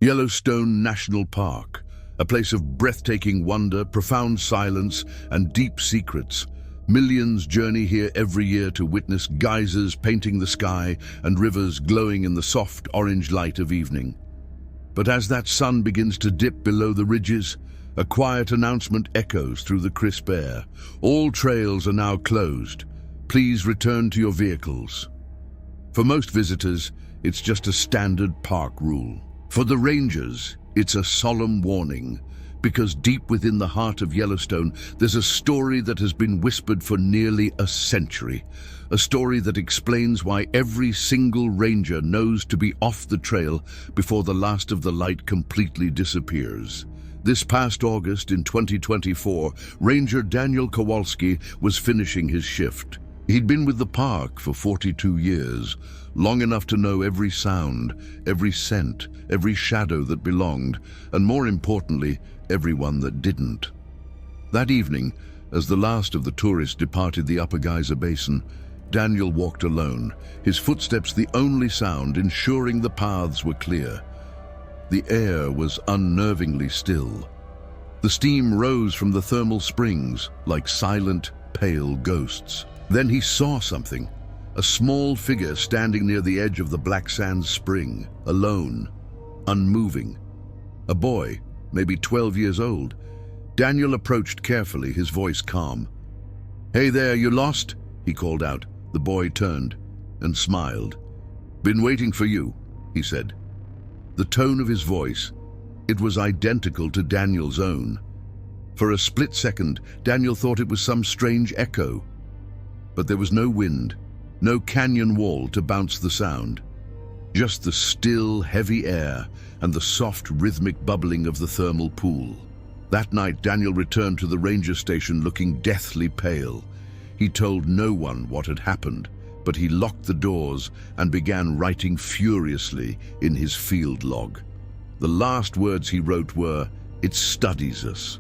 Yellowstone National Park, a place of breathtaking wonder, profound silence, and deep secrets. Millions journey here every year to witness geysers painting the sky and rivers glowing in the soft orange light of evening. But as that sun begins to dip below the ridges, a quiet announcement echoes through the crisp air. All trails are now closed. Please return to your vehicles. For most visitors, it's just a standard park rule. For the rangers, it's a solemn warning, because deep within the heart of Yellowstone, there's a story that has been whispered for nearly a century. A story that explains why every single ranger knows to be off the trail before the last of the light completely disappears. This past August in 2024, Ranger Daniel Kowalski was finishing his shift. He'd been with the park for 42 years, long enough to know every sound, every scent, every shadow that belonged, and more importantly, everyone that didn't. That evening, as the last of the tourists departed the Upper Geyser Basin, Daniel walked alone, his footsteps the only sound, ensuring the paths were clear. The air was unnervingly still. The steam rose from the thermal springs like silent, pale ghosts. Then he saw something, a small figure standing near the edge of the Black Sands spring, alone, unmoving. A boy, maybe 12 years old. Daniel approached carefully, his voice calm. "Hey there, you lost?" he called out. The boy turned and smiled. "Been waiting for you," he said. The tone of his voice, it was identical to Daniel's own. For a split second, Daniel thought it was some strange echo. But there was no wind, no canyon wall to bounce the sound. Just the still, heavy air and the soft, rhythmic bubbling of the thermal pool. That night, Daniel returned to the ranger station looking deathly pale. He told no one what had happened, but he locked the doors and began writing furiously in his field log. The last words he wrote were, "It studies us."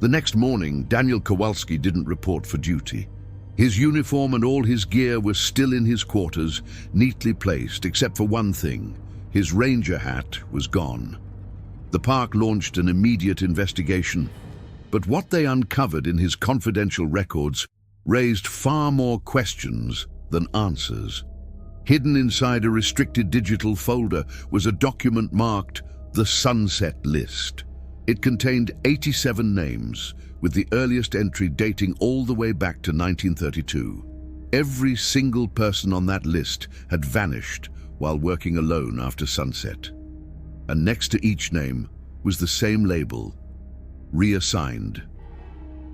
The next morning, Daniel Kowalski didn't report for duty. His uniform and all his gear were still in his quarters, neatly placed, except for one thing. His ranger hat was gone. The park launched an immediate investigation, but what they uncovered in his confidential records raised far more questions than answers. Hidden inside a restricted digital folder was a document marked the Sunset List. It contained 87 names, with the earliest entry dating all the way back to 1932. Every single person on that list had vanished while working alone after sunset. And next to each name was the same label, reassigned.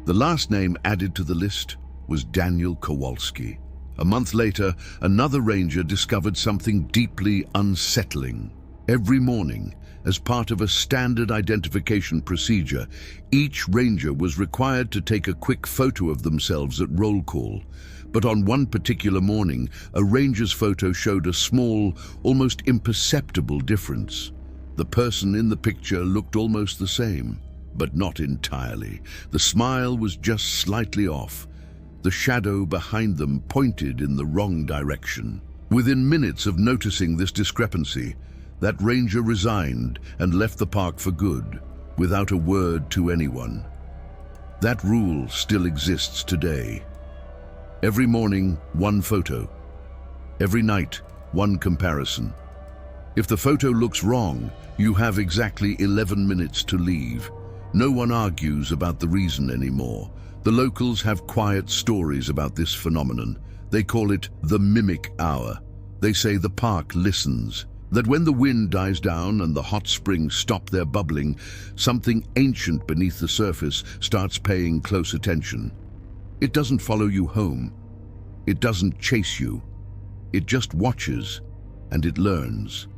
The last name added to the list was Daniel Kowalski. A month later, another ranger discovered something deeply unsettling. Every morning, as part of a standard identification procedure, each ranger was required to take a quick photo of themselves at roll call. But on one particular morning, a ranger's photo showed a small, almost imperceptible difference. The person in the picture looked almost the same, but not entirely. The smile was just slightly off. The shadow behind them pointed in the wrong direction. Within minutes of noticing this discrepancy, that ranger resigned and left the park for good, without a word to anyone. That rule still exists today. Every morning, one photo. Every night, one comparison. If the photo looks wrong, you have exactly 11 minutes to leave. No one argues about the reason anymore. The locals have quiet stories about this phenomenon. They call it the mimic hour. They say the park listens. That when the wind dies down and the hot springs stop their bubbling, something ancient beneath the surface starts paying close attention. It doesn't follow you home. It doesn't chase you. It just watches, and it learns.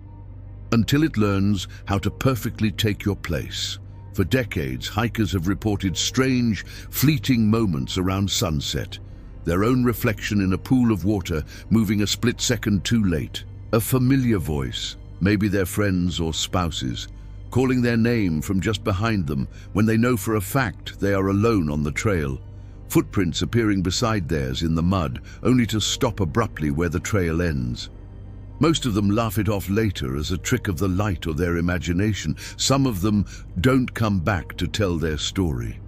Until it learns how to perfectly take your place. For decades, hikers have reported strange, fleeting moments around sunset, their own reflection in a pool of water moving a split second too late. A familiar voice, maybe their friends or spouses, calling their name from just behind them when they know for a fact they are alone on the trail. Footprints appearing beside theirs in the mud, only to stop abruptly where the trail ends. Most of them laugh it off later as a trick of the light or their imagination. Some of them don't come back to tell their story.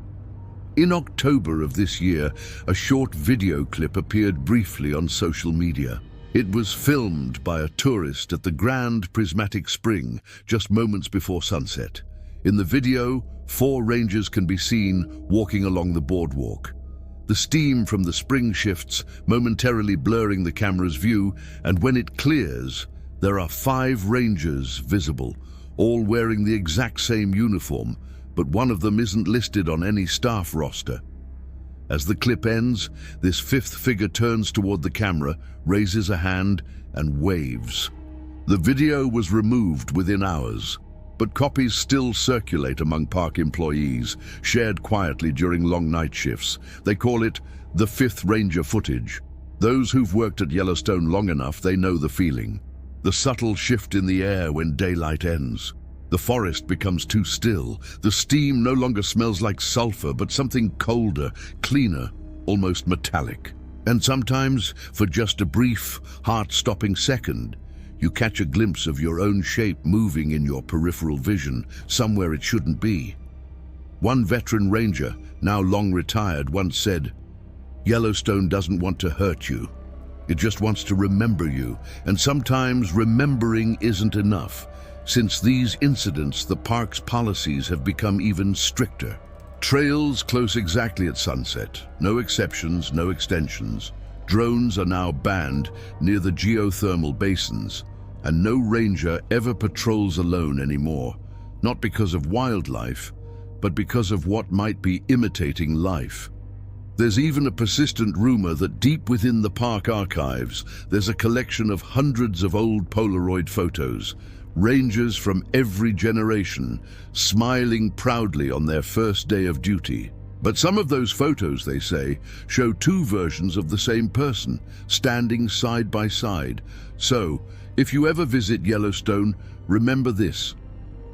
In October of this year, a short video clip appeared briefly on social media. It was filmed by a tourist at the Grand Prismatic Spring just moments before sunset. In the video, 4 rangers can be seen walking along the boardwalk. The steam from the spring shifts, momentarily blurring the camera's view, and when it clears, there are 5 rangers visible, all wearing the exact same uniform, but one of them isn't listed on any staff roster. As the clip ends, this 5th figure turns toward the camera, raises a hand, and waves. The video was removed within hours, but copies still circulate among park employees, shared quietly during long night shifts. They call it the 5th Ranger footage. Those who've worked at Yellowstone long enough, they know the feeling. The subtle shift in the air when daylight ends. The forest becomes too still. The steam no longer smells like sulfur, but something colder, cleaner, almost metallic. And sometimes, for just a brief, heart-stopping second, you catch a glimpse of your own shape moving in your peripheral vision, somewhere it shouldn't be. One veteran ranger, now long retired, once said, "Yellowstone doesn't want to hurt you. It just wants to remember you, and sometimes remembering isn't enough. Since these incidents, the park's policies have become even stricter. Trails close exactly at sunset. No exceptions, no extensions. Drones are now banned near the geothermal basins, and no ranger ever patrols alone anymore, not because of wildlife, but because of what might be imitating life. There's even a persistent rumor that deep within the park archives, there's a collection of hundreds of old Polaroid photos, rangers from every generation, smiling proudly on their first day of duty. But some of those photos, they say, show 2 versions of the same person, standing side by side. So, if you ever visit Yellowstone, remember this.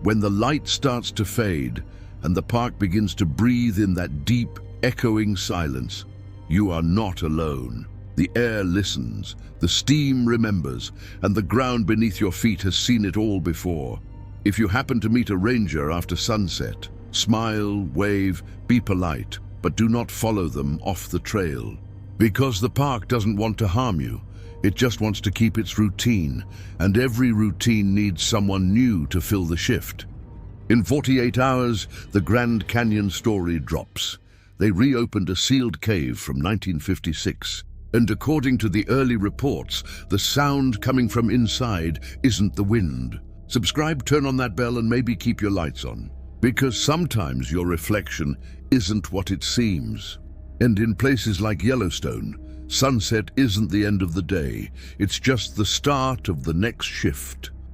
When the light starts to fade and the park begins to breathe in that deep, echoing silence, you are not alone. The air listens, the steam remembers, and the ground beneath your feet has seen it all before. If you happen to meet a ranger after sunset, smile, wave, be polite, but do not follow them off the trail. Because the park doesn't want to harm you, it just wants to keep its routine, and every routine needs someone new to fill the shift. In 48 hours, the Grand Canyon story drops. They reopened a sealed cave from 1956. And according to the early reports, the sound coming from inside isn't the wind. Subscribe, turn on that bell, and maybe keep your lights on. Because sometimes your reflection isn't what it seems. And in places like Yellowstone, sunset isn't the end of the day. It's just the start of the next shift.